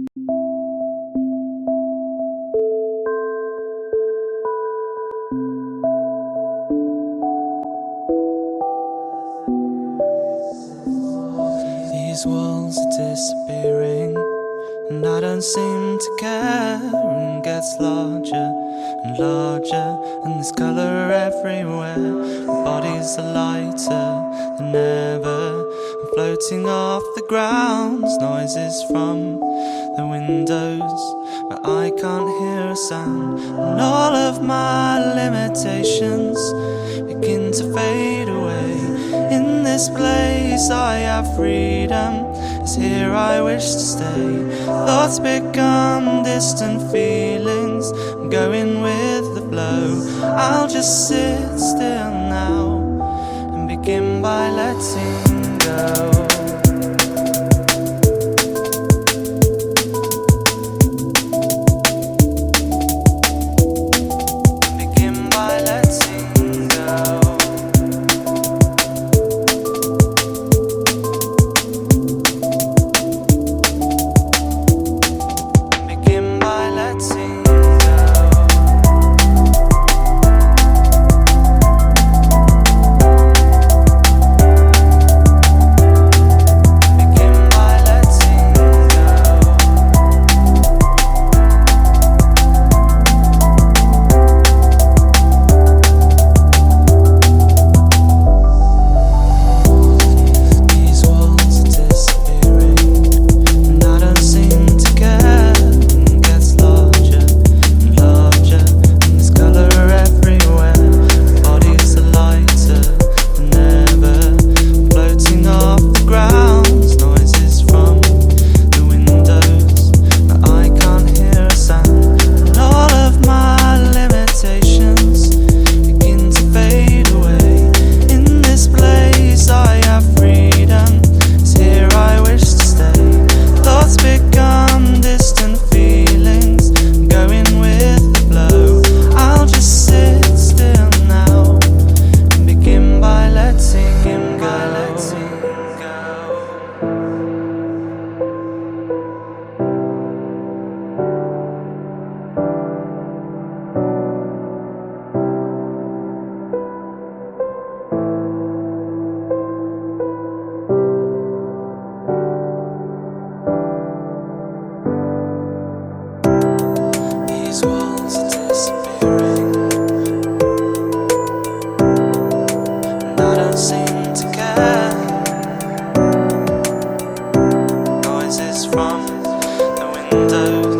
These walls are disappearing, and I don't seem to care. And gets larger and larger, and there's colour everywhere. My bodies are lighter than ever. I'm floating off the ground. Noises from the windows, but I can't hear a sound. And all of my limitations begin to fade away. In this place I have freedom, it's here I wish to stay. Thoughts become distant feelings, I'm going with the flow. I'll just sit still now and begin by letting go. Noises from the windows